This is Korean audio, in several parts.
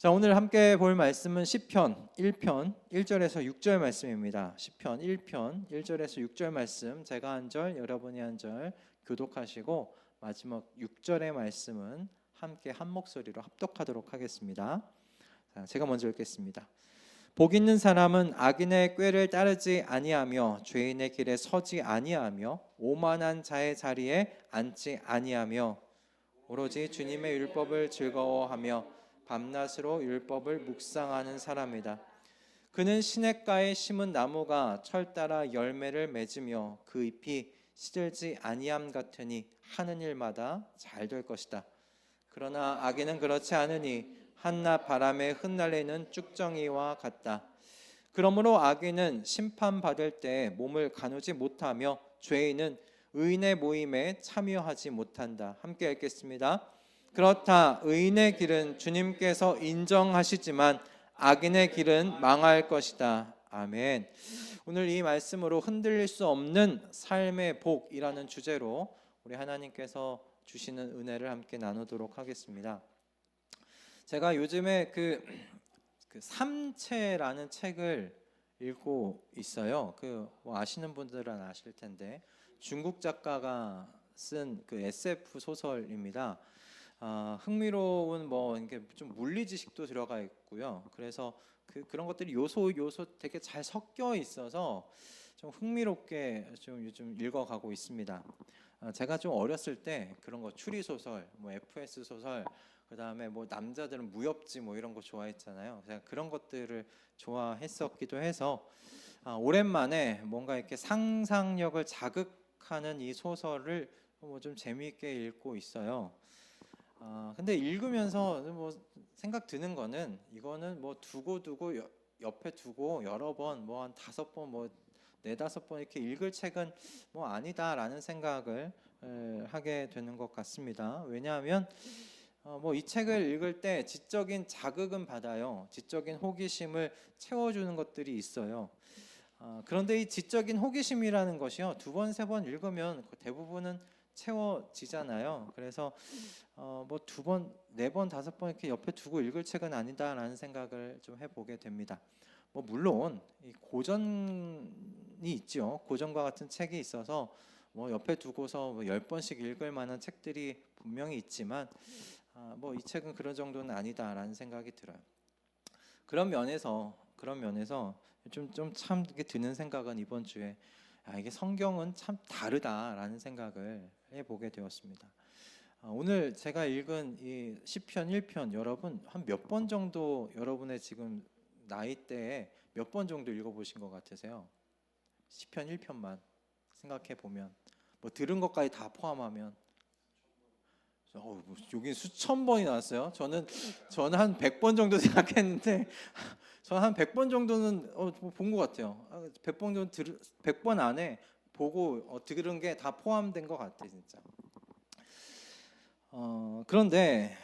자, 오늘 함께 볼 말씀은 시편 1편 1절에서 6절 말씀입니다. 시편 1편 1절에서 6절 말씀, 제가 한 절, 여러분이 한 절 교독하시고 마지막 6절의 말씀은 함께 한 목소리로 합독하도록 하겠습니다. 자, 제가 먼저 읽겠습니다. 복 있는 사람은 악인의 꾀를 따르지 아니하며 죄인의 길에 서지 아니하며 오만한 자의 자리에 앉지 아니하며 오로지 주님의 율법을 즐거워하며 밤낮으로 율법을 묵상하는 사람이다. 그는 시냇가에 심은 나무가 철 따라 열매를 맺으며 그 잎이 시들지 아니함 같으니 하는 일마다 잘 될 것이다. 그러나 악인은 그렇지 않으니 한낮 바람에 흩날리는 쭉정이와 같다. 그러므로 악인은 심판받을 때 몸을 가누지 못하며 죄인은 의인의 모임에 참여하지 못한다. 함께 읽겠습니다. 그렇다. 의인의 길은 주님께서 인정하시지만 악인의 길은 망할 것이다. 아멘. 오늘 이 말씀으로 흔들릴 수 없는 삶의 복이라는 주제로 우리 하나님께서 주시는 은혜를 함께 나누도록 하겠습니다. 제가 요즘에 그 삼체라는 책을 읽고 있어요. 뭐 아시는 분들은 아실 텐데 중국 작가가 쓴 그 SF 소설입니다. 흥미로운 뭐 이게 좀 물리 지식도 들어가 있고요. 그래서 그런 것들이 요소 되게 잘 섞여 있어서 좀 흥미롭게 좀 요즘 읽어가고 있습니다. 제가 좀 어렸을 때 그런 거 추리 소설, 뭐 FS 소설, 그다음에 뭐 남자들은 무협지 뭐 이런 거 좋아했잖아요. 제가 그런 것들을 좋아했었기도 해서 오랜만에 뭔가 이렇게 상상력을 자극하는 이 소설을 뭐 좀 재미있게 읽고 있어요. 근데 읽으면서 뭐 생각 드는 거는 이거는 뭐 두고 옆에 두고 여러 번 뭐 한 5번 뭐 4-5번 이렇게 읽을 책은 뭐 아니다라는 생각을 하게 되는 것 같습니다. 왜냐하면 뭐 이 책을 읽을 때 지적인 자극은 받아요. 지적인 호기심을 채워주는 것들이 있어요. 그런데 이 지적인 호기심이라는 것이요, 2번, 3번 읽으면 대부분은 채워지잖아요. 그래서 뭐 2번, 4번, 5번 이렇게 옆에 두고 읽을 책은 아니다라는 생각을 좀 해보게 됩니다. 뭐 물론 이 고전이 있죠. 고전과 같은 책이 있어서 뭐 옆에 두고서 뭐 10번씩 읽을 만한 책들이 분명히 있지만 뭐 이 책은 그런 정도는 아니다라는 생각이 들어요. 그런 면에서 좀 참 드는 생각은 이번 주에 이게 성경은 참 다르다라는 생각을 해보게 되었습니다. 오늘 제가 읽은 이 시편 1편 여러분 한 몇 번 정도, 여러분의 지금 나이대에 몇 번 정도 읽어보신 것 같으세요? 시편 1편만 생각해 보면 뭐 들은 것까지 다 포함하면 여기 수천 번이 나왔어요. 저는 한 100번 정도 생각했는데 저는 한 100번 정도는 본 것 같아요. 100번 정도 100번 안에 보고 들은 게 다 포함된 것 같아요, 진짜. 그런데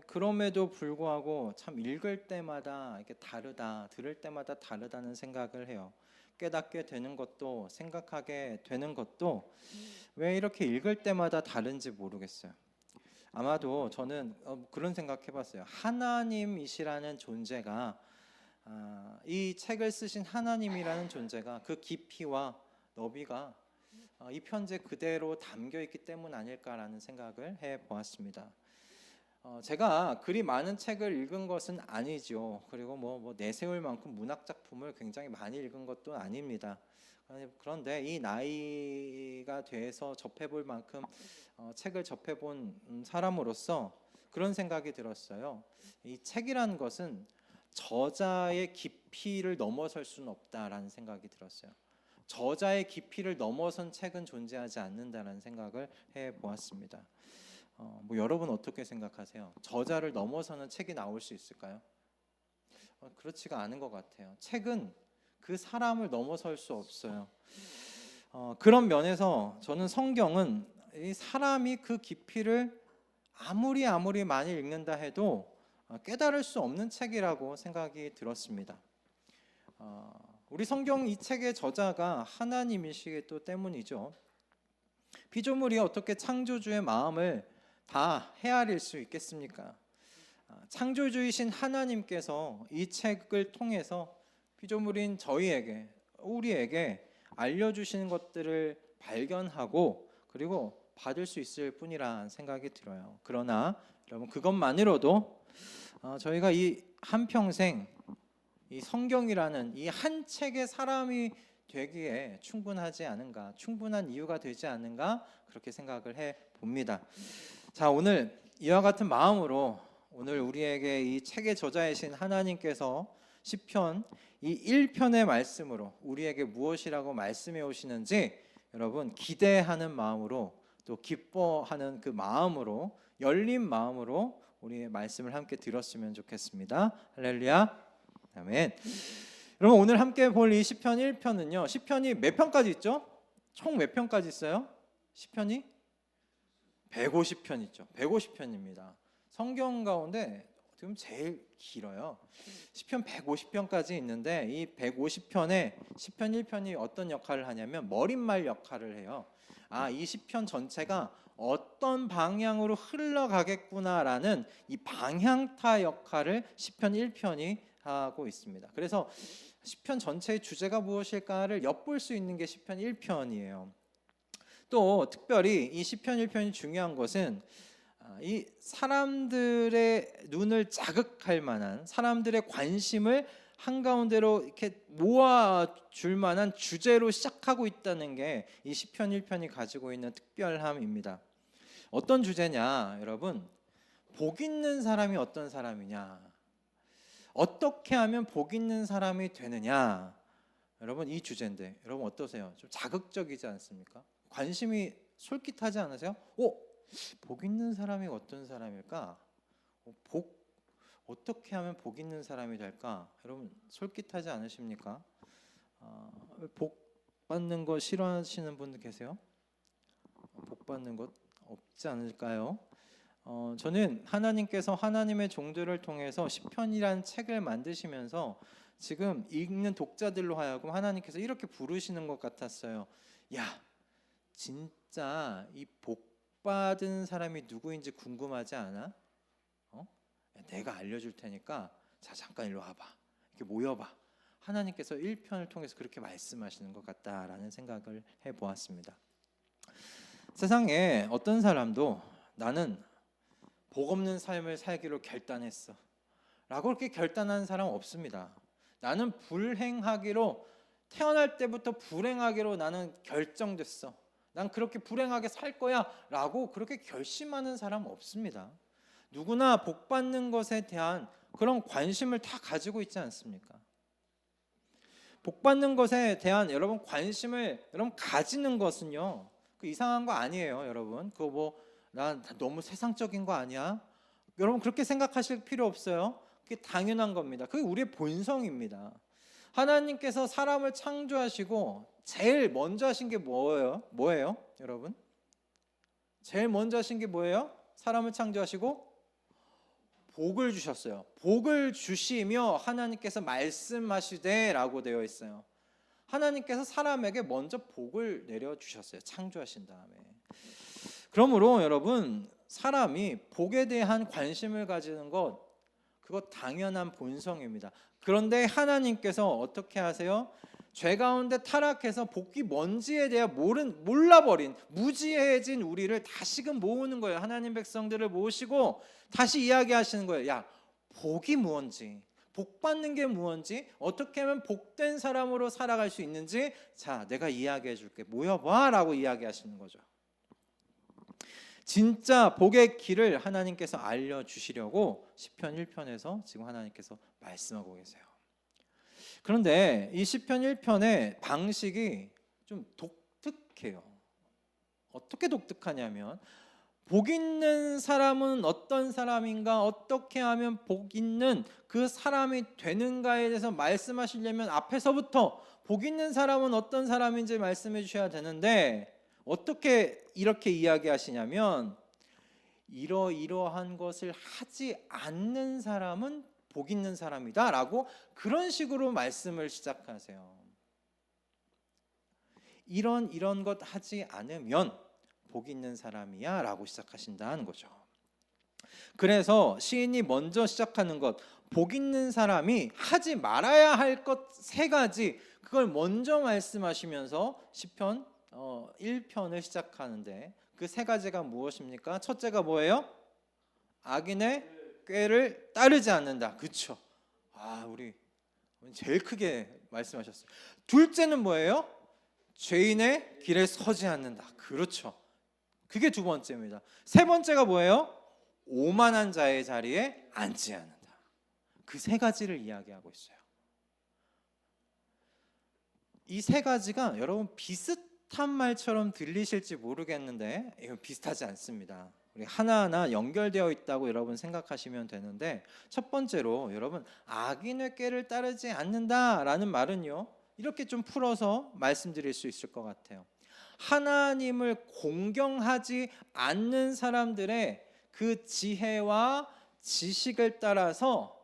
그럼에도 불구하고 참 읽을 때마다 이렇게 다르다, 들을 때마다 다르다는 생각을 해요. 깨닫게 되는 것도, 생각하게 되는 것도 왜 이렇게 읽을 때마다 다른지 모르겠어요. 아마도 저는 그런 생각해봤어요. 하나님이시라는 존재가, 이 책을 쓰신 하나님이라는 존재가 그 깊이와 너비가 이 편지에 그대로 담겨 있기 때문 아닐까라는 생각을 해보았습니다. 제가 그리 많은 책을 읽은 것은 아니죠. 그리고 뭐 내세울 만큼 문학 작품을 굉장히 많이 읽은 것도 아닙니다. 그런데 이 나이가 돼서 접해볼 만큼 책을 접해본 사람으로서 그런 생각이 들었어요. 이 책이라는 것은 저자의 깊이를 넘어설 수는 없다라는 생각이 들었어요. 저자의 깊이를 넘어선 책은 존재하지 않는다라는 생각을 해보았습니다. 뭐 여러분 어떻게 생각하세요? 저자를 넘어서는 책이 나올 수 있을까요? 그렇지가 않은 것 같아요. 책은 그 사람을 넘어설 수 없어요. 그런 면에서 저는 성경은 이 사람이 그 깊이를 아무리 많이 읽는다 해도 깨달을 수 없는 책이라고 생각이 들었습니다. 우리 성경 이 책의 저자가 하나님이시기 때문이죠. 피조물이 어떻게 창조주의 마음을 다 헤아릴 수 있겠습니까? 창조주이신 하나님께서 이 책을 통해서 피조물인 저희에게, 우리에게 알려주시는 것들을 발견하고 그리고 받을 수 있을 뿐이라 생각이 들어요. 그러나 여러분, 그것만으로도 저희가 이 한평생 이 성경이라는 이 한 책의 사람이 되기에 충분하지 않은가, 충분한 이유가 되지 않는가, 그렇게 생각을 해 봅니다. 자, 오늘 이와 같은 마음으로 오늘 우리에게 이 책의 저자이신 하나님께서 시편 이 1편의 말씀으로 우리에게 무엇이라고 말씀해 오시는지 여러분 기대하는 마음으로, 또 기뻐하는 그 마음으로, 열린 마음으로 우리의 말씀을 함께 들었으면 좋겠습니다. 할렐루야. 아멘. 여러분, 오늘 함께 볼 이 시편 1편은요, 시편이 몇 편까지 있죠? 총 몇 편까지 있어요? 시편이 150편 있죠. 150편입니다. 성경 가운데 지금 제일 길어요. 시편 150편까지 있는데 이 150편에 시편 1편이 어떤 역할을 하냐면 머릿말 역할을 해요. 이 시편 전체가 어떤 방향으로 흘러가겠구나라는 이 방향타 역할을 시편 1편이 하고 있습니다. 그래서 시편 전체의 주제가 무엇일까를 엿볼 수 있는 게 시편 1편이에요. 또 특별히 이 시편 1편이 중요한 것은 이 사람들의 눈을 자극할 만한, 사람들의 관심을 한가운데로 이렇게 모아줄 만한 주제로 시작하고 있다는 게 이 시편 1편이 가지고 있는 특별함입니다. 어떤 주제냐, 여러분? 복 있는 사람이 어떤 사람이냐, 어떻게 하면 복 있는 사람이 되느냐, 여러분, 이 주제인데 여러분 어떠세요? 좀 자극적이지 않습니까? 관심이 솔깃하지 않으세요? 복 있는 사람이 어떤 사람일까? 어떻게 하면 복 있는 사람이 될까? 여러분 솔깃하지 않으십니까? 복 받는 거 싫어하시는 분들 계세요? 복 받는 것 없지 않을까요? 저는 하나님께서 하나님의 종들을 통해서 시편이라는 책을 만드시면서 지금 읽는 독자들로 하여금 하나님께서 이렇게 부르시는 것 같았어요. 야, 진짜 이 복 받은 사람이 누구인지 궁금하지 않아? 내가 알려줄 테니까 자, 잠깐 일로 와봐. 이렇게 모여봐. 하나님께서 1편을 통해서 그렇게 말씀하시는 것 같다라는 생각을 해보았습니다. 세상에 어떤 사람도 나는 복 없는 삶을 살기로 결단했어 라고 그렇게 결단한 사람 없습니다. 나는 불행하기로, 태어날 때부터 불행하기로 나는 결정됐어, 난 그렇게 불행하게 살 거야 라고 그렇게 결심하는 사람 없습니다. 누구나 복 받는 것에 대한 그런 관심을 다 가지고 있지 않습니까? 복 받는 것에 대한 여러분 관심을 여러분 가지는 것은요, 그 이상한 거 아니에요. 여러분 그거 난 너무 세상적인 거 아니야? 여러분 그렇게 생각하실 필요 없어요. 그게 당연한 겁니다. 그게 우리의 본성입니다. 하나님께서 사람을 창조하시고 제일 먼저 하신 게 뭐예요? 여러분 제일 먼저 하신 게 뭐예요? 사람을 창조하시고 복을 주셨어요. 복을 주시며 하나님께서 말씀하시되 라고 되어 있어요. 하나님께서 사람에게 먼저 복을 내려주셨어요. 창조하신 다음에. 그러므로 여러분 사람이 복에 대한 관심을 가지는 것, 그거 당연한 본성입니다. 그런데 하나님께서 어떻게 하세요? 죄 가운데 타락해서 복이 뭔지에 대해 몰라버린 무지해진 우리를 다시금 모으는 거예요. 하나님 백성들을 모으시고 다시 이야기하시는 거예요. 야, 복이 무언지, 복 받는 게 무언지, 어떻게 하면 복된 사람으로 살아갈 수 있는지, 자, 내가 이야기해 줄게. 모여봐 라고 이야기하시는 거죠. 진짜 복의 길을 하나님께서 알려주시려고 시편 1편에서 지금 하나님께서 말씀하고 계세요. 그런데 이 시편 1편의 방식이 좀 독특해요. 어떻게 독특하냐면, 복 있는 사람은 어떤 사람인가, 어떻게 하면 복 있는 그 사람이 되는가에 대해서 말씀하시려면 앞에서부터 복 있는 사람은 어떤 사람인지 말씀해 주셔야 되는데, 어떻게 이렇게 이야기하시냐면, 이러이러한 것을 하지 않는 사람은 복 있는 사람이다 라고 그런 식으로 말씀을 시작하세요. 이런 것 하지 않으면 복 있는 사람이야 라고 시작하신다는 거죠. 그래서 시인이 먼저 시작하는 것, 복 있는 사람이 하지 말아야 할 것 세 가지, 그걸 먼저 말씀하시면서 시편 1편을 시작하는데 그 세 가지가 무엇입니까? 첫째가 뭐예요? 악인의 꾀를 따르지 않는다. 그렇죠. 우리 제일 크게 말씀하셨어요. 둘째는 뭐예요? 죄인의 길에 서지 않는다. 그렇죠. 그게 두 번째입니다. 세 번째가 뭐예요? 오만한 자의 자리에 앉지 않는다. 그 세 가지를 이야기하고 있어요. 이 세 가지가 여러분 비슷한 말처럼 들리실지 모르겠는데 이건 비슷하지 않습니다. 우리 하나하나 연결되어 있다고 여러분 생각하시면 되는데, 첫 번째로 여러분 악인의 꾀를 따르지 않는다라는 말은요, 이렇게 좀 풀어서 말씀드릴 수 있을 것 같아요. 하나님을 공경하지 않는 사람들의 그 지혜와 지식을 따라서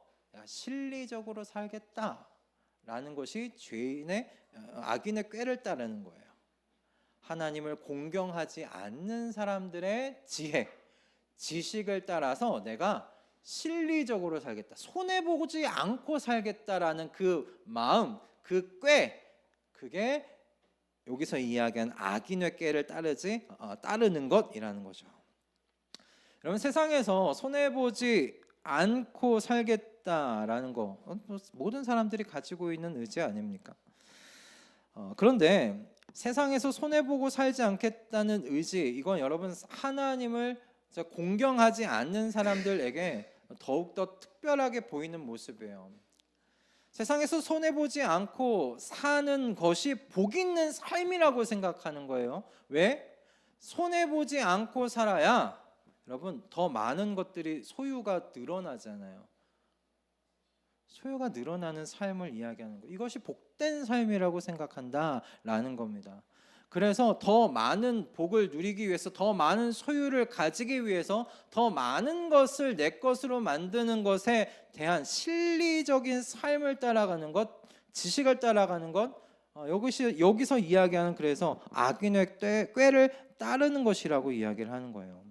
실리적으로 살겠다라는 것이 악인의 꾀를 따르는 거예요. 하나님을 공경하지 않는 사람들의 지혜, 지식을 따라서 내가 실리적으로 살겠다, 손해보지 않고 살겠다라는 그 마음, 그 꾀, 그게 여기서 이야기한 악인의 꾀를 따르는 것이라는 거죠. 여러분, 세상에서 손해보지 않고 살겠다라는 거 모든 사람들이 가지고 있는 의지 아닙니까? 그런데 세상에서 손해보고 살지 않겠다는 의지, 이건 여러분 하나님을 공경하지 않는 사람들에게 더욱더 특별하게 보이는 모습이에요. 세상에서 손해보지 않고 사는 것이 복 있는 삶이라고 생각하는 거예요. 왜? 손해보지 않고 살아야 여러분 더 많은 것들이 소유가 늘어나잖아요. 소유가 늘어나는 삶을 이야기하는 거, 이것이 복된 삶이라고 생각한다라는 겁니다. 그래서 더 많은 복을 누리기 위해서, 더 많은 소유를 가지기 위해서 더 많은 것을 내 것으로 만드는 것에 대한 실리적인 삶을 따라가는 것, 지식을 따라가는 것, 여기서 이야기하는, 그래서 악인의 꾀를 따르는 것이라고 이야기를 하는 거예요.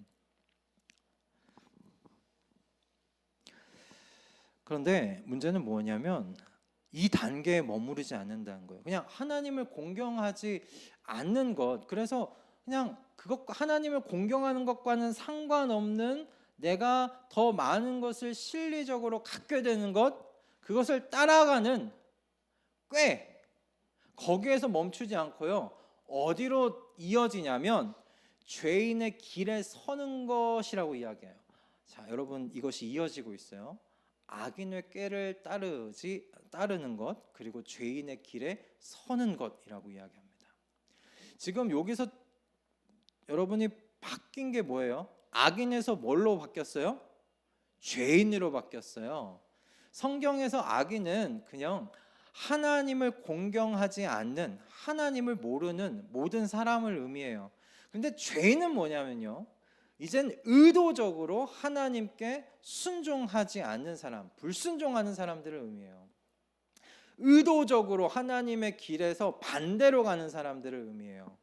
그런데 문제는 뭐냐면 이 단계에 머무르지 않는다는 거예요. 그냥 하나님을 공경하지 않는 것, 그래서 그냥 그것, 하나님을 공경하는 것과는 상관없는 내가 더 많은 것을 실리적으로 갖게 되는 것, 그것을 따라가는 꾀, 거기에서 멈추지 않고요, 어디로 이어지냐면 죄인의 길에 서는 것이라고 이야기해요. 자, 여러분, 이것이 이어지고 있어요. 악인의 꾀를 따르는 것, 그리고 죄인의 길에 서는 것이라고 이야기합니다. 지금 여기서 여러분이 바뀐 게 뭐예요? 악인에서 뭘로 바뀌었어요? 죄인으로 바뀌었어요. 성경에서 악인은 그냥 하나님을 공경하지 않는, 하나님을 모르는 모든 사람을 의미해요. 근데 죄인은 뭐냐면요, 이젠 의도적으로 하나님께 순종하지 않는 사람, 불순종하는 사람들을 의미해요. 의도적으로 하나님의 길에서 반대로 가는 사람들을 의미해요.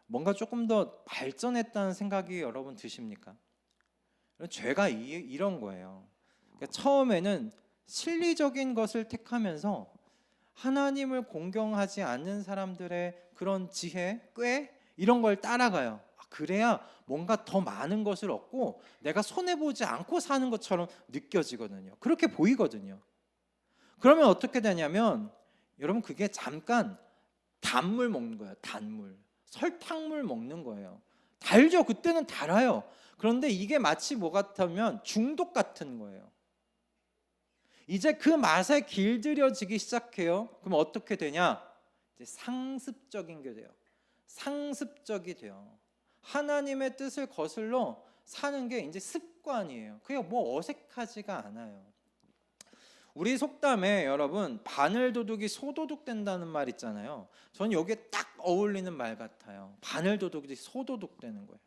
뭔가 조금 더 발전했다는 생각이 여러분 드십니까? 죄가 이런 거예요. 그러니까 처음에는 실리적인 것을 택하면서 하나님을 공경하지 않는 사람들의 그런 지혜, 꾀, 이런 걸 따라가요. 그래야 뭔가 더 많은 것을 얻고 내가 손해보지 않고 사는 것처럼 느껴지거든요. 그렇게 보이거든요. 그러면 어떻게 되냐면 여러분, 그게 잠깐 단물 먹는 거예요. 단물, 설탕물 먹는 거예요. 달죠. 그때는 달아요. 그런데 이게 마치 뭐 같으면 중독 같은 거예요. 이제 그 맛에 길들여지기 시작해요. 그럼 어떻게 되냐? 이제 상습적인 게 돼요. 상습적이 돼요. 하나님의 뜻을 거슬러 사는 게 이제 습관이에요. 그게 뭐 어색하지가 않아요. 우리 속담에 여러분, 바늘도둑이 소도둑 된다는 말 있잖아요. 저는 여기에 딱 어울리는 말 같아요. 바늘도둑이 소도둑 되는 거예요.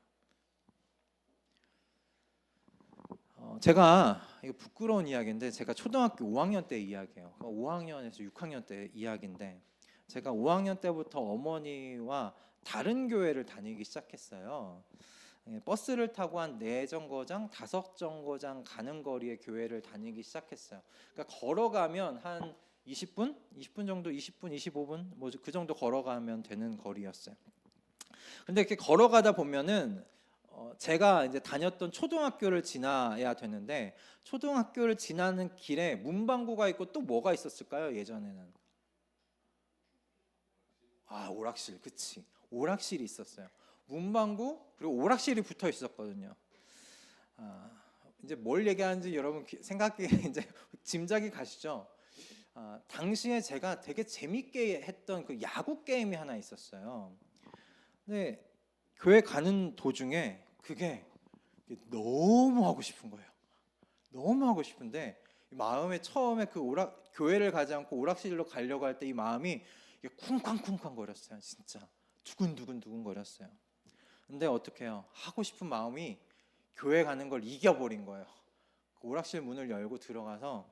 제가, 이거 부끄러운 이야기인데, 제가 초등학교 5학년 때 이야기예요. 5학년에서 6학년 때 이야기인데, 제가 5학년 때부터 어머니와 다른 교회를 다니기 시작했어요. 버스를 타고 한 4정거장, 5정거장 가는 거리의 교회를 다니기 시작했어요. 그러니까 걸어가면 한 20분? 20분 정도, 20분, 25분 뭐 그 정도 걸어가면 되는 거리였어요. 근데 이렇게 걸어가다 보면은 제가 이제 다녔던 초등학교를 지나야 되는데 초등학교를 지나는 길에 문방구가 있고 또 뭐가 있었을까요? 예전에는 오락실, 그치? 오락실이 있었어요. 문방구 그리고 오락실이 붙어 있었거든요. 이제 뭘 얘기하는지 여러분 생각이 이제 짐작이 가시죠? 당시에 제가 되게 재밌게 했던 그 야구 게임이 하나 있었어요. 근데 교회 가는 도중에 그게 너무 하고 싶은 거예요. 너무 하고 싶은데 마음에 처음에 그 교회를 가지 않고 오락실로 가려고 할 때 이 마음이 이게 쿵쾅쿵쾅 거렸어요. 진짜 두근두근 거렸어요. 근데 어떡해요? 하고 싶은 마음이 교회 가는 걸 이겨버린 거예요. 오락실 문을 열고 들어가서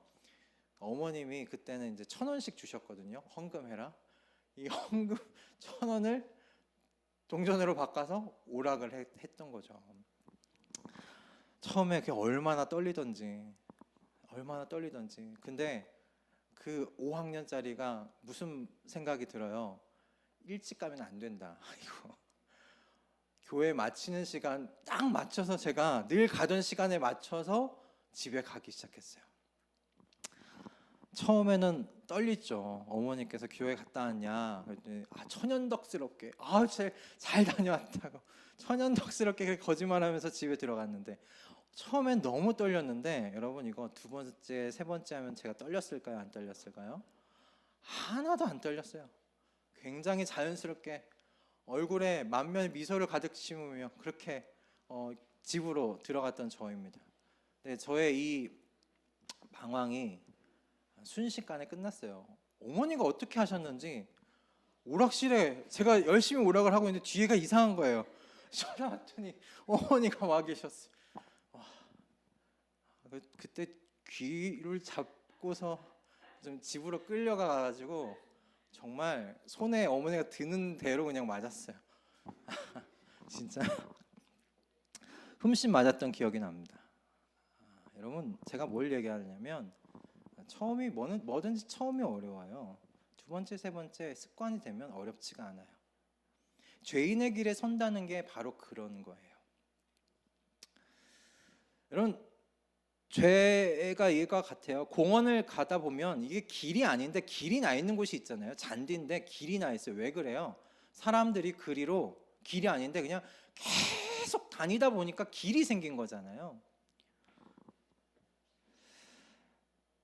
어머님이 그때는 이제 1,000원씩 주셨거든요. 헌금해라. 이 헌금 1,000원을 동전으로 바꿔서 오락을 했던 거죠. 처음에 그게 얼마나 떨리던지. 근데 그 5학년짜리가 무슨 생각이 들어요? 일찍 가면 안 된다. 이거 교회 마치는 시간 딱 맞춰서 제가 늘 가던 시간에 맞춰서 집에 가기 시작했어요. 처음에는 떨리죠. 어머니께서 교회 갔다 왔냐 그랬더니 천연덕스럽게 잘 다녀왔다고 천연덕스럽게 거짓말하면서 집에 들어갔는데 처음엔 너무 떨렸는데 여러분 이거 2번째, 3번째 하면 제가 떨렸을까요? 안 떨렸을까요? 하나도 안 떨렸어요. 굉장히 자연스럽게 얼굴에 만면의 미소를 가득 심으며 그렇게 집으로 들어갔던 저입니다. 네, 저의 이 방황이 순식간에 끝났어요. 어머니가 어떻게 하셨는지 오락실에 제가 열심히 오락을 하고 있는데 뒤에가 이상한 거예요. 전화왔더니 어머니가 와 계셨어요. 그때 귀를 잡고서 좀 집으로 끌려가가지고 정말 손에 어머니가 드는 대로 그냥 맞았어요. 진짜 흠씬 맞았던 기억이 납니다. 여러분 제가 뭘 얘기하냐면 처음이 뭐든지 처음이 어려워요. 2번째, 3번째 습관이 되면 어렵지가 않아요. 죄인의 길에 선다는 게 바로 그런 거예요. 여러분 죄가 이거 같아요. 공원을 가다 보면 이게 길이 아닌데 길이 나 있는 곳이 있잖아요. 잔디인데 길이 나 있어요. 왜 그래요? 사람들이 그리로 길이 아닌데 그냥 계속 다니다 보니까 길이 생긴 거잖아요.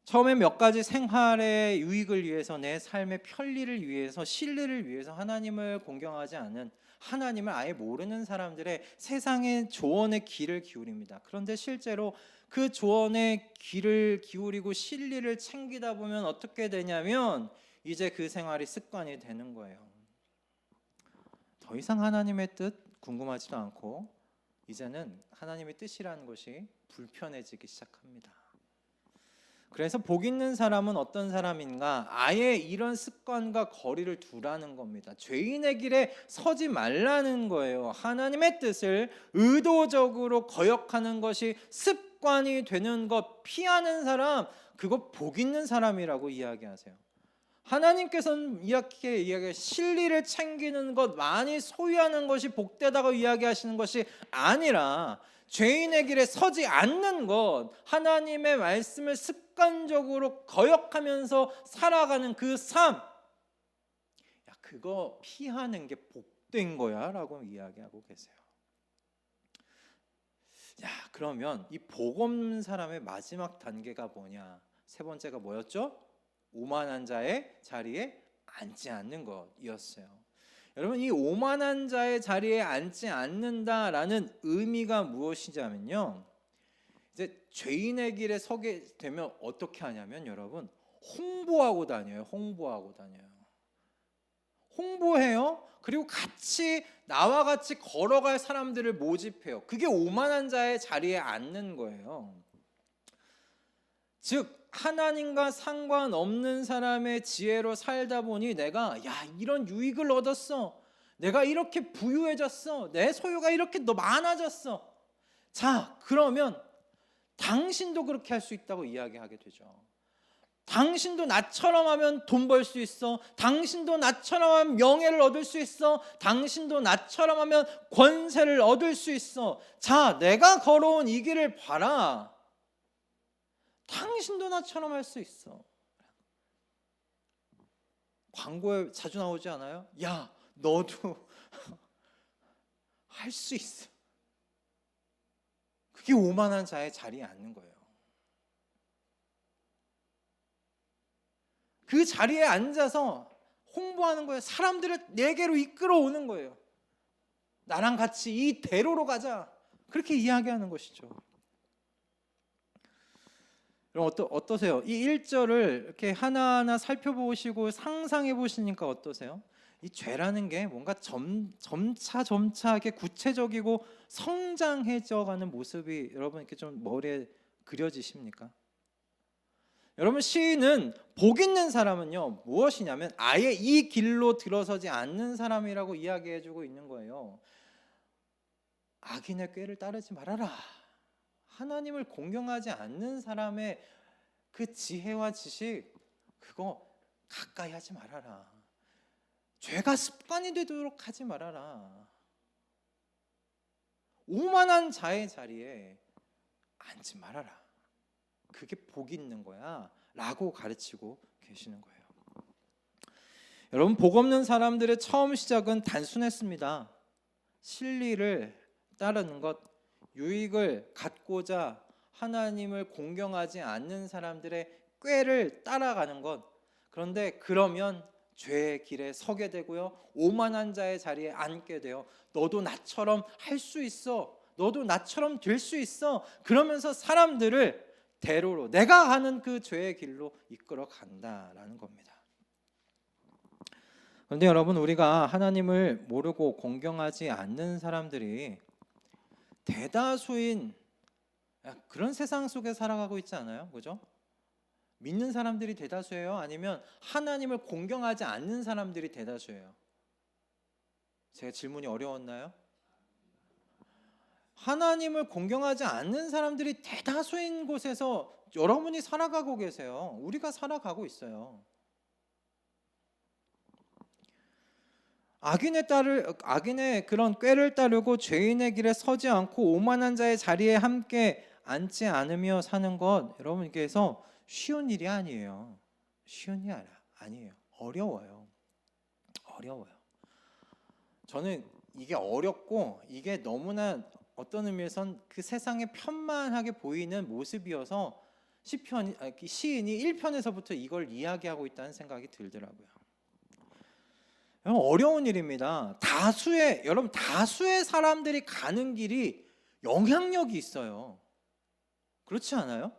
처음에 몇 가지 생활의 유익을 위해서 내 삶의 편리를 위해서 신뢰를 위해서 하나님을 공경하지 않은 하나님을 아예 모르는 사람들의 세상의 조언의 귀를 기울입니다. 그런데 실제로 그 조언의 귀를 기울이고 진리를 챙기다 보면 어떻게 되냐면 이제 그 생활이 습관이 되는 거예요. 더 이상 하나님의 뜻 궁금하지도 않고 이제는 하나님의 뜻이라는 것이 불편해지기 시작합니다. 그래서 복 있는 사람은 어떤 사람인가? 아예 이런 습관과 거리를 두라는 겁니다. 죄인의 길에 서지 말라는 거예요. 하나님의 뜻을 의도적으로 거역하는 것이 습관이 되는 것 피하는 사람, 그거 복 있는 사람이라고 이야기하세요. 하나님께서는 이야기 진리를 챙기는 것, 많이 소유하는 것이 복되다고 이야기하시는 것이 아니라 죄인의 길에 서지 않는 것, 하나님의 말씀을 습관적으로 거역하면서 살아가는 그 삶, 그거 피하는 게 복된 거야 라고 이야기하고 계세요. 그러면 이 복 없는 사람의 마지막 단계가 뭐냐? 3번째가 뭐였죠? 오만한 자의 자리에 앉지 않는 것이었어요. 여러분 이 오만한 자의 자리에 앉지 않는다라는 의미가 무엇이냐면요, 이제 죄인의 길에 서게 되면 어떻게 하냐면 여러분 홍보하고 다녀요. 홍보해요. 그리고 나와 같이 걸어갈 사람들을 모집해요. 그게 오만한 자의 자리에 앉는 거예요. 즉 하나님과 상관없는 사람의 지혜로 살다 보니 내가 이런 유익을 얻었어, 내가 이렇게 부유해졌어. 내 소유가 이렇게 더 많아졌어. 자, 그러면 당신도 그렇게 할 수 있다고 이야기하게 되죠. 당신도 나처럼 하면 돈 벌 수 있어. 당신도 나처럼 하면 명예를 얻을 수 있어. 당신도 나처럼 하면 권세를 얻을 수 있어. 자, 내가 걸어온 이 길을 봐라. 당신도 나처럼 할 수 있어. 광고에 자주 나오지 않아요? 야, 너도 할 수 있어. 그게 오만한 자의 자리에 앉는 거예요. 그 자리에 앉아서 홍보하는 거예요. 사람들을 내게로 이끌어오는 거예요. 나랑 같이 이 대로로 가자. 그렇게 이야기하는 것이죠. 그럼 어떠세요? 이 1절을 이렇게 하나하나 살펴보시고 상상해 보시니까 어떠세요? 이 죄라는 게 뭔가 점차 이렇게 구체적이고 성장해져 가는 모습이 여러분 이렇게 좀 머리에 그려지십니까? 여러분, 시인은 복 있는 사람은요 무엇이냐면 아예 이 길로 들어서지 않는 사람이라고 이야기해주고 있는 거예요. 악인의 꾀를 따르지 말아라. 하나님을 공경하지 않는 사람의 그 지혜와 지식, 그거 가까이 하지 말아라. 죄가 습관이 되도록 하지 말아라. 오만한 자의 자리에 앉지 말아라. 그게 복 있는 거야 라고 가르치고 계시는 거예요. 여러분, 복 없는 사람들의 처음 시작은 단순했습니다. 진리를 따르는 것, 유익을 갖고자 하나님을 공경하지 않는 사람들의 꾀를 따라가는 것. 그런데 그러면 죄의 길에 서게 되고요, 오만한 자의 자리에 앉게 돼요. 너도 나처럼 할 수 있어. 너도 나처럼 될 수 있어. 그러면서 사람들을 대로로, 내가 하는 그 죄의 길로 이끌어 간다라는 겁니다. 그런데 여러분, 우리가 하나님을 모르고 공경하지 않는 사람들이 대다수인 그런 세상 속에 살아가고 있지 않아요? 그죠? 믿는 사람들이 대다수예요? 아니면 하나님을 공경하지 않는 사람들이 대다수예요? 제가 질문이 어려웠나요? 하나님을 공경하지 않는 사람들이 대다수인 곳에서 여러분이 살아가고 계세요. 우리가 살아가고 있어요. 악인의 그런 꾀를 따르고 죄인의 길에 서지 않고 오만한 자의 자리에 함께 앉지 않으며 사는 것, 여러분께서 쉬운 일이 아니에요. 쉬운 일이 아니에요. 어려워요. 저는 이게 어렵고 이게 너무나 어떤 의미에선 그 세상에 편만하게 보이는 모습이어서 시인이 1편에서부터 이걸 이야기하고 있다는 생각이 들더라고요. 어려운 일입니다. 여러분, 다수의 사람들이 가는 길이 영향력이 있어요. 그렇지 않아요?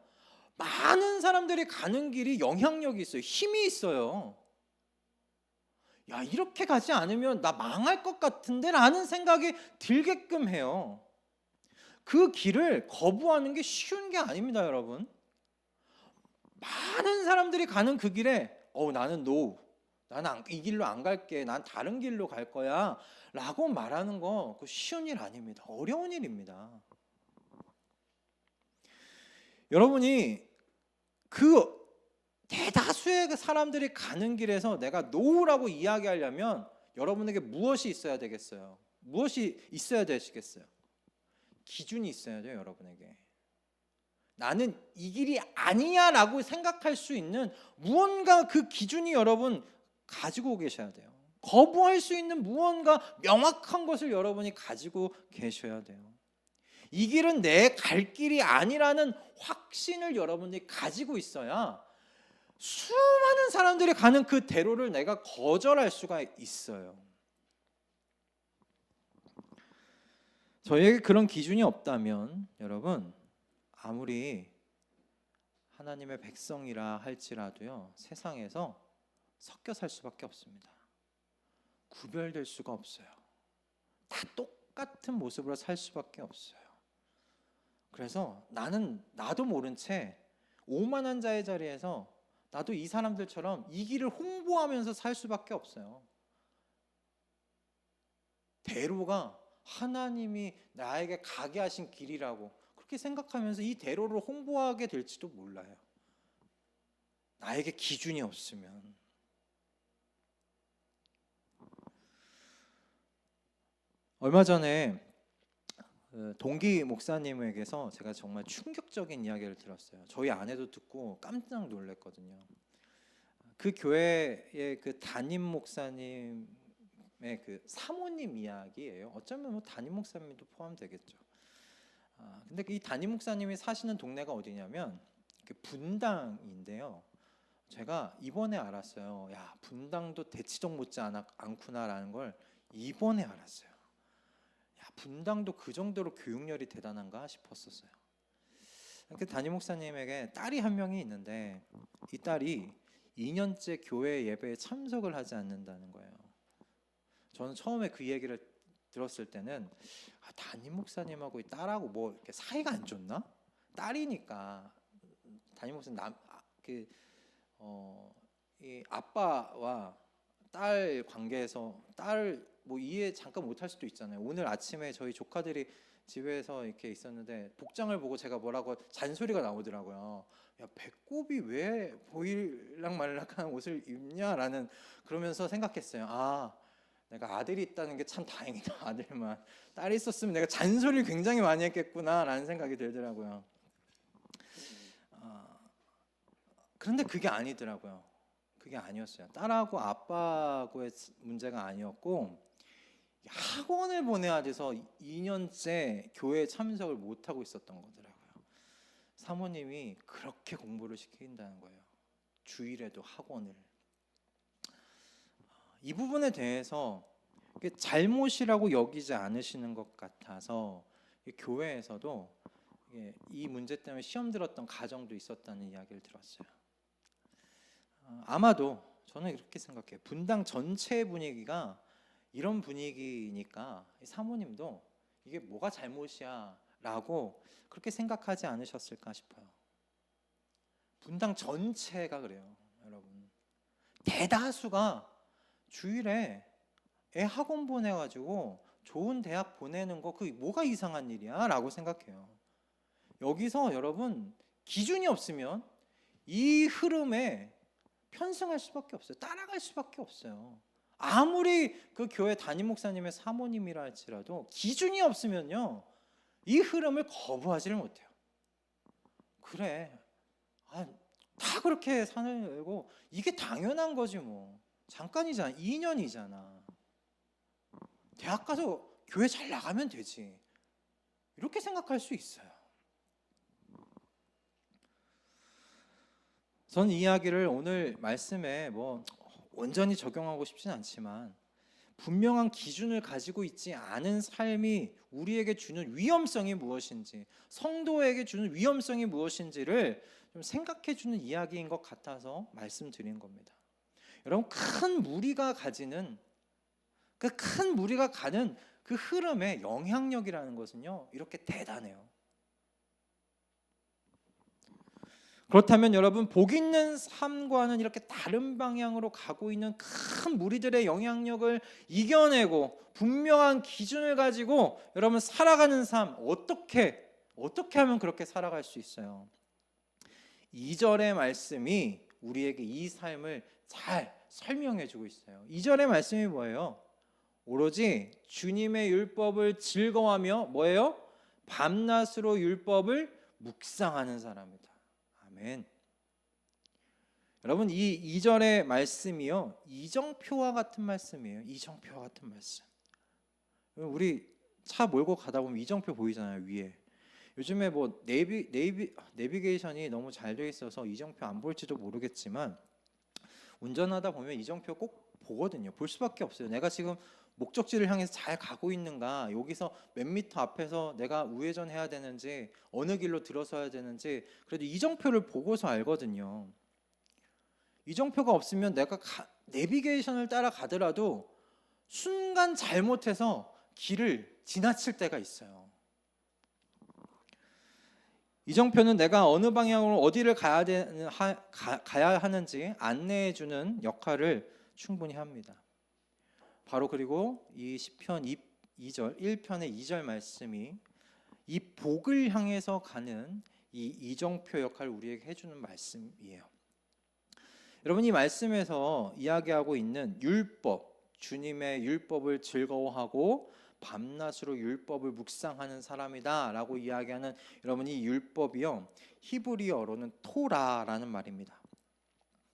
많은 사람들이 가는 길이 영향력이 있어요. 힘이 있어요. 야, 이렇게 가지 않으면 나 망할 것 같은데 라는 생각이 들게끔 해요. 그 길을 거부하는 게 쉬운 게 아닙니다, 여러분. 많은 사람들이 가는 그 길에 나는 나는 이 길로 안 갈게. 난 다른 길로 갈 거야 라고 말하는 거, 그 쉬운 일 아닙니다. 어려운 일입니다. 여러분이 그 대다수의 사람들이 가는 길에서 내가 노라고 이야기하려면 여러분에게 무엇이 있어야 되겠어요? 무엇이 있어야 되시겠어요? 기준이 있어야 돼요, 여러분에게. 나는 이 길이 아니야 라고 생각할 수 있는 무언가, 그 기준이 여러분 가지고 계셔야 돼요. 거부할 수 있는 무언가 명확한 것을 여러분이 가지고 계셔야 돼요. 이 길은 내 갈 길이 아니라는 확신을 여러분이 가지고 있어야 수많은 사람들이 가는 그 대로를 내가 거절할 수가 있어요. 저에게 그런 기준이 없다면 여러분, 아무리 하나님의 백성이라 할지라도요, 세상에서 섞여 살 수밖에 없습니다. 구별될 수가 없어요. 다 똑같은 모습으로 살 수밖에 없어요. 그래서 나도 모른 채 오만한 자의 자리에서 나도 이 사람들처럼 이 길을 홍보하면서 살 수밖에 없어요. 대로가 하나님이 나에게 가게 하신 길이라고 그렇게 생각하면서 이 대로를 홍보하게 될지도 몰라요. 나에게 기준이 없으면. 얼마 전에 동기 목사님에게서 제가 정말 충격적인 이야기를 들었어요. 저희 아내도 듣고 깜짝 놀랐거든요. 그 교회의 그 담임 목사님의 그 사모님 이야기예요. 어쩌면 뭐 담임 목사님도 포함되겠죠. 근데 이 담임 목사님이 사시는 동네가 어디냐면 분당인데요. 제가 이번에 알았어요. 야, 분당도 대치동 못지 않구나라는 걸 이번에 알았어요. 야, 분당도 그 정도로 교육열이 대단한가 싶었었어요. 그 담임 목사님에게 딸이 한 명이 있는데 이 딸이 2년째 교회 예배에 참석을 하지 않는다는 거예요. 저는 처음에 그 얘기를 들었을 때는 담임 목사님하고 이 딸하고 뭐 이렇게 사이가 안 좋나? 딸이니까 담임 목사님 이 아빠와 딸 관계에서 딸 뭐 이해 잠깐 못할 수도 있잖아요. 오늘 아침에 저희 조카들이 집에서 이렇게 있었는데 복장을 보고 제가 뭐라고 잔소리가 나오더라고요. 야, 배꼽이 왜 보일락말락한 옷을 입냐라는, 그러면서 생각했어요. 아, 내가 아들이 있다는 게 참 다행이다. 아들만. 딸이 있었으면 내가 잔소리를 굉장히 많이 했겠구나라는 생각이 들더라고요. 그런데 그게 아니더라고요. 그게 아니었어요. 딸하고 아빠하고의 문제가 아니었고 학원을 보내야 돼서 2년째 교회에 참석을 못하고 있었던 거더라고요. 사모님이 그렇게 공부를 시킨다는 거예요. 주일에도 학원을. 이 부분에 대해서 잘못이라고 여기지 않으시는 것 같아서 교회에서도 이 문제 때문에 시험 들었던 가정도 있었다는 이야기를 들었어요. 아마도 저는 이렇게 생각해요. 분당 전체 분위기가 이런 분위기니까 사모님도 이게 뭐가 잘못이야 라고 그렇게 생각하지 않으셨을까 싶어요. 분당 전체가 그래요, 여러분. 대다수가 주일에 애 학원 보내가지고 좋은 대학 보내는 거 그게 뭐가 이상한 일이야 라고 생각해요. 여기서 여러분 기준이 없으면 이 흐름에 편승할 수밖에 없어요. 따라갈 수밖에 없어요. 아무리 그 교회 담임 목사님의 사모님이라 할지라도 기준이 없으면요 이 흐름을 거부하지를 못해요. 그래, 다 그렇게 살고 이게 당연한 거지 뭐. 잠깐이잖아, 2년이잖아. 대학 가서 교회 잘 나가면 되지. 이렇게 생각할 수 있어요. 저는 이 이야기를 오늘 말씀에 뭐 온전히 적용하고 싶진 않지만 분명한 기준을 가지고 있지 않은 삶이 우리에게 주는 위험성이 무엇인지, 성도에게 주는 위험성이 무엇인지를 좀 생각해 주는 이야기인 것 같아서 말씀드린 겁니다. 여러분, 큰 무리가 가지는 그 흐름의 영향력이라는 것은요 이렇게 대단해요. 그렇다면 여러분, 복 있는 삶과는 이렇게 다른 방향으로 가고 있는 큰 무리들의 영향력을 이겨내고 분명한 기준을 가지고 여러분 살아가는 삶, 어떻게 하면 그렇게 살아갈 수 있어요? 2절의 말씀이 우리에게 이 삶을 잘 설명해 주고 있어요. 2절의 말씀이 뭐예요? 오로지 주님의 율법을 즐거워하며 뭐예요? 밤낮으로 율법을 묵상하는 사람이다. 아멘. 여러분, 이 2절의 말씀이요 이정표와 같은 말씀이에요. 이정표와 같은 말씀. 우리 차 몰고 가다 보면 이정표 보이잖아요, 위에. 요즘에 뭐 내비게이션이 너무 잘 돼 있어서 이정표 안 볼지도 모르겠지만 운전하다 보면 이정표 꼭 보거든요. 볼 수밖에 없어요. 내가 지금 목적지를 향해서 잘 가고 있는가, 여기서 몇 미터 앞에서 내가 우회전해야 되는지, 어느 길로 들어서야 되는지, 그래도 이정표를 보고서 알거든요. 이정표가 없으면 내가 내비게이션을 따라 가더라도 순간 잘못해서 길을 지나칠 때가 있어요. 이정표는 내가 어느 방향으로 어디를 가야 하는지 안내해 주는 역할을 충분히 합니다. 바로 그리고 이 시편 2절 1편의 2절 말씀이 이 복을 향해서 가는 이 이정표 역할을 우리에게 해주는 말씀이에요. 여러분, 이 말씀에서 이야기하고 있는 율법, 주님의 율법을 즐거워하고 밤낮으로 율법을 묵상하는 사람이다 라고 이야기하는 여러분, 이 율법이요, 히브리어로는 토라라는 말입니다.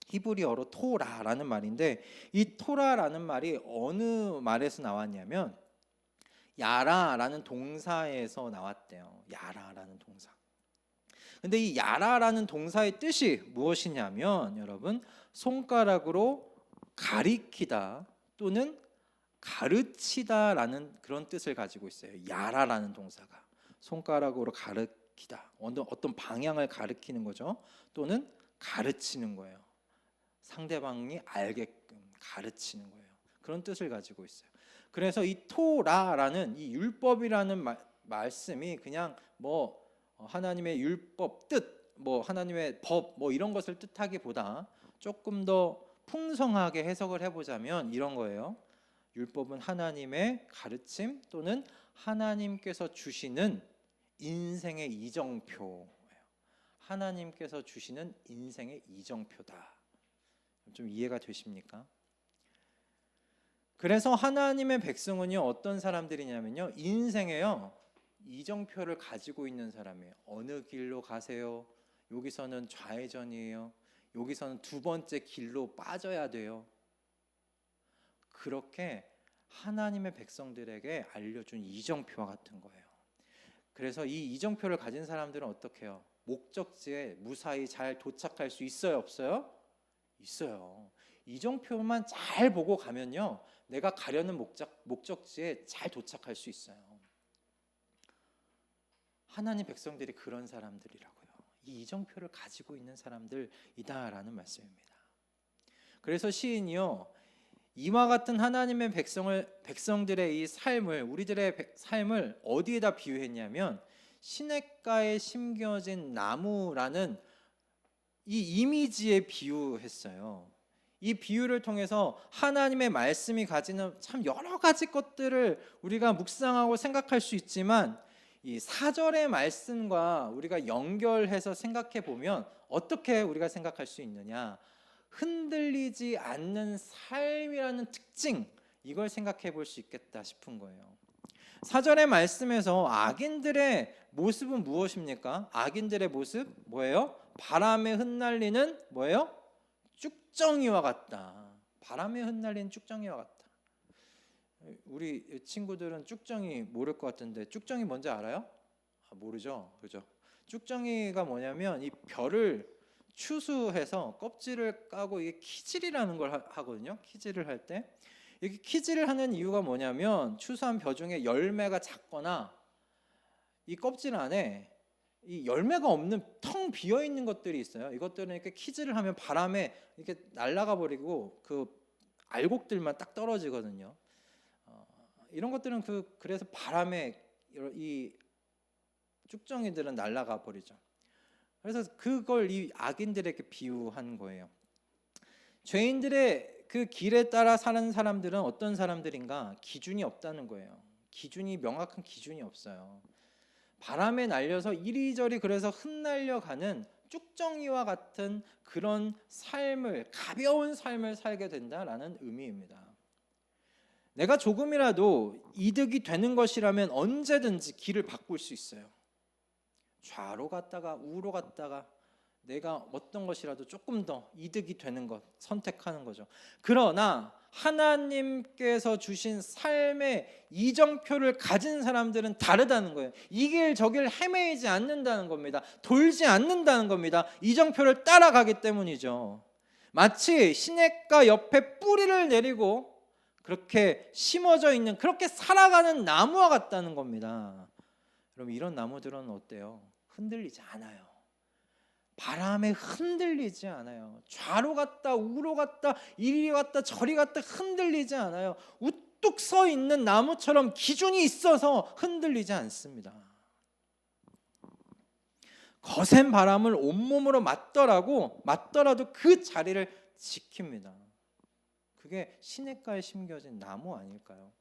히브리어로 토라라는 말인데, 이 토라라는 말이 어느 말에서 나왔냐면 야라라는 동사에서 나왔대요. 야라라는 동사. 근데 이 야라라는 동사의 뜻이 무엇이냐면, 여러분, 손가락으로 가리키다 또는 가르치다라는 그런 뜻을 가지고 있어요. 야라라는 동사가 손가락으로 가리키다, 어떤 방향을 가리키는 거죠. 또는 가르치는 거예요. 상대방이 알게끔 가르치는 거예요. 그런 뜻을 가지고 있어요. 그래서 이 토라라는 이 율법이라는 말씀이 그냥 하나님의 율법 뜻, 하나님의 법 이런 것을 뜻하기보다 조금 더 풍성하게 해석을 해보자면 이런 거예요. 율법은 하나님의 가르침 또는 하나님께서 주시는 인생의 이정표예요. 하나님께서 주시는 인생의 이정표다. 좀 이해가 되십니까? 그래서 하나님의 백성은요, 어떤 사람들이냐면요, 인생에요 이정표를 가지고 있는 사람이에요. 어느 길로 가세요? 여기서는 좌회전이에요. 여기서는 두 번째 길로 빠져야 돼요. 그렇게 하나님의 백성들에게 알려준 이정표와 같은 거예요. 그래서 이 이정표를 가진 사람들은 어떻게 해요? 목적지에 무사히 잘 도착할 수 있어요, 없어요? 있어요. 이정표만 잘 보고 가면요, 내가 가려는 목적지에 잘 도착할 수 있어요. 하나님 백성들이 그런 사람들이라고요. 이 이정표를 가지고 있는 사람들이다라는 말씀입니다. 그래서 시인이요, 이와 같은 하나님의 백성들의 이 삶을, 우리들의 삶을 어디에다 비유했냐면 시냇가에 심겨진 나무라는 이 이미지에 비유했어요. 이 비유를 통해서 하나님의 말씀이 가지는 참 여러 가지 것들을 우리가 묵상하고 생각할 수 있지만, 이 4절의 말씀과 우리가 연결해서 생각해 보면 어떻게 우리가 생각할 수 있느냐, 흔들리지 않는 삶이라는 특징, 이걸 생각해 볼 수 있겠다 싶은 거예요. 4절의 말씀에서 악인들의 모습은 무엇입니까? 악인들의 모습 뭐예요? 바람에 흩날리는 뭐예요? 쭉정이와 같다. 바람에 흩날리는 쭉정이와 같다. 우리 친구들은 쭉정이 모를 것 같은데 쭉정이 뭔지 알아요? 모르죠, 그죠? 쭉정이가 뭐냐면 이 벼를 추수해서 껍질을 까고 이게 키질이라는 걸 하거든요. 키질을 할 때 이렇게 키질을 하는 이유가 뭐냐면 추수한 벼 중에 열매가 작거나 이 껍질 안에 이 열매가 없는 텅 비어 있는 것들이 있어요. 이것들은 이렇게 키질을 하면 바람에 이렇게 날아가 버리고 그 알곡들만 딱 떨어지거든요. 이런 것들은 그래서 바람에 이 쭉정이들은 날아가 버리죠. 그래서 그걸 이 악인들에게 비유한 거예요. 죄인들의 그 길에 따라 사는 사람들은 어떤 사람들인가? 기준이 없다는 거예요. 명확한 기준이 없어요. 바람에 날려서 이리저리 그래서 흩날려가는 쭉정이와 같은 그런 삶을, 가벼운 삶을 살게 된다라는 의미입니다. 내가 조금이라도 이득이 되는 것이라면 언제든지 길을 바꿀 수 있어요. 좌로 갔다가 우로 갔다가 내가 어떤 것이라도 조금 더 이득이 되는 것 선택하는 거죠. 그러나 하나님께서 주신 삶의 이정표를 가진 사람들은 다르다는 거예요. 이 길 저 길 헤매이지 않는다는 겁니다. 돌지 않는다는 겁니다. 이정표를 따라가기 때문이죠. 마치 시냇가 옆에 뿌리를 내리고 그렇게 심어져 있는, 그렇게 살아가는 나무와 같다는 겁니다. 그럼 이런 나무들은 어때요? 흔들리지 않아요. 바람에 흔들리지 않아요. 좌로 갔다 우로 갔다 이리 갔다 저리 갔다 흔들리지 않아요. 우뚝 서 있는 나무처럼 기준이 있어서 흔들리지 않습니다. 거센 바람을 온몸으로 맞더라도 그 자리를 지킵니다. 그게 시냇가에 심겨진 나무 아닐까요?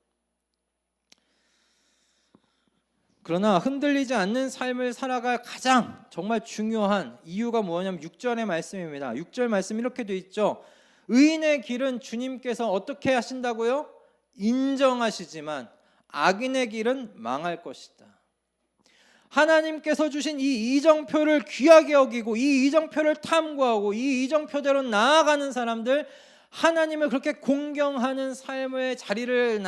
그러나 흔들리지 않는 삶을 살아갈 가장 정말 중요한 이유가 뭐냐면 6절의 말씀입니다. 6절 말씀 이렇게 돼 있죠. 의인의 길은 주님께서 어떻게 하신다고요? 인정하시지만 악인의 길은 망할 것이다. 하나님께서 주신 이 이정표를 귀하게 여기고 이 이정표를 탐구하고 이 이정표대로 나아가는 사람들, 하나님을 그렇게 공경하는 삶의 자리로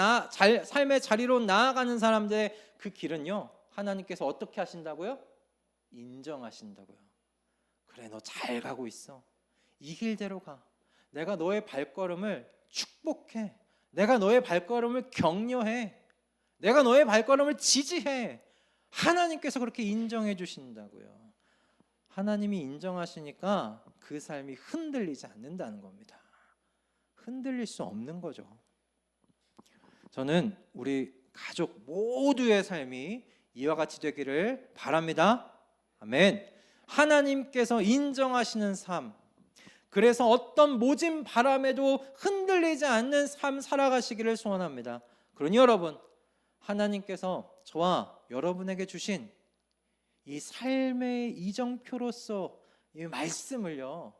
나아가는 사람들의 그 길은요, 하나님께서 어떻게 하신다고요? 인정하신다고요. 그래, 너 잘 가고 있어. 이 길대로 가. 내가 너의 발걸음을 축복해. 내가 너의 발걸음을 격려해. 내가 너의 발걸음을 지지해. 하나님께서 그렇게 인정해 주신다고요. 하나님이 인정하시니까 그 삶이 흔들리지 않는다는 겁니다. 흔들릴 수 없는 거죠. 저는 우리 가족 모두의 삶이 이와 같이 되기를 바랍니다. 아멘. 하나님께서 인정하시는 삶, 그래서 어떤 모진 바람에도 흔들리지 않는 삶 살아가시기를 소원합니다. 그러니 여러분, 하나님께서 저와 여러분에게 주신 이 삶의 이정표로서 이 말씀을요,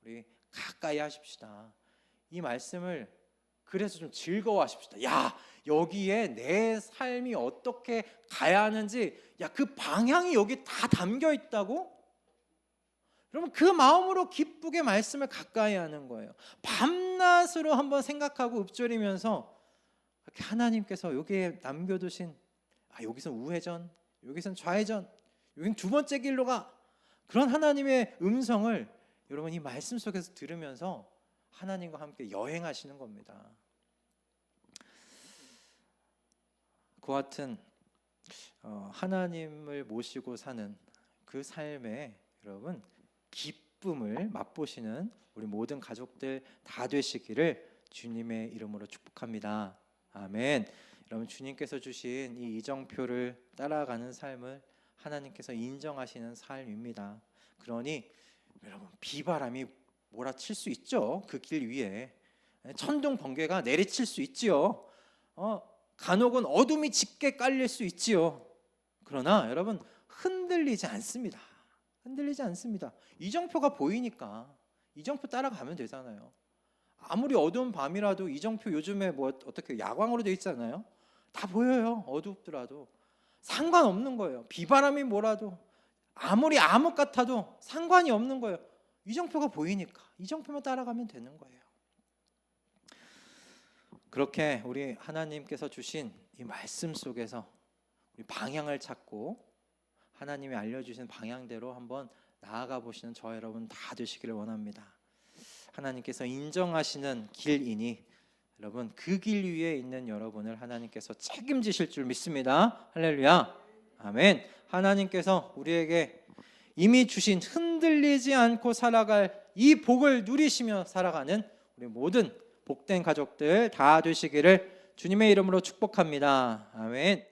우리 가까이 하십시다. 이 말씀을 그래서 좀 즐거워하십시다. 야, 여기에 내 삶이 어떻게 가야 하는지, 야, 그 방향이 여기 다 담겨 있다고? 여러분, 그 마음으로 기쁘게 말씀을 가까이 하는 거예요. 밤낮으로 한번 생각하고 읊조리면서 하나님께서 여기에 남겨두신, 여기선 우회전, 여기선 좌회전, 여긴 두 번째 길로 가, 그런 하나님의 음성을 여러분 이 말씀 속에서 들으면서 하나님과 함께 여행하시는 겁니다. 그와 같은 하나님을 모시고 사는 그 삶에 여러분 기쁨을 맛보시는 우리 모든 가족들 다 되시기를 주님의 이름으로 축복합니다. 아멘. 여러분, 주님께서 주신 이 이정표를 따라가는 삶을 하나님께서 인정하시는 삶입니다. 그러니 여러분, 비바람이 몰아칠 수 있죠. 그 길 위에 천둥 번개가 내리칠 수 있지요. 간혹은 어둠이 짙게 깔릴 수 있지요. 그러나 여러분, 흔들리지 않습니다. 흔들리지 않습니다. 이정표가 보이니까 이정표 따라가면 되잖아요. 아무리 어두운 밤이라도 이정표 요즘에 뭐 어떻게 야광으로 돼 있잖아요. 다 보여요. 어둡더라도 상관없는 거예요. 비바람이 몰아도 아무리 암흑 같아도 상관이 없는 거예요. 이정표가 보이니까 이정표만 따라가면 되는 거예요. 그렇게 우리 하나님께서 주신 이 말씀 속에서 우리 방향을 찾고 하나님이 알려주신 방향대로 한번 나아가 보시는 저 여러분 다 되시기를 원합니다. 하나님께서 인정하시는 길이니 여러분 그 길 위에 있는 여러분을 하나님께서 책임지실 줄 믿습니다. 할렐루야. 아멘. 하나님께서 우리에게 이미 주신 흔들리지 않고 살아갈 이 복을 누리시며 살아가는 우리 모든 복된 가족들 다 되시기를 주님의 이름으로 축복합니다. 아멘.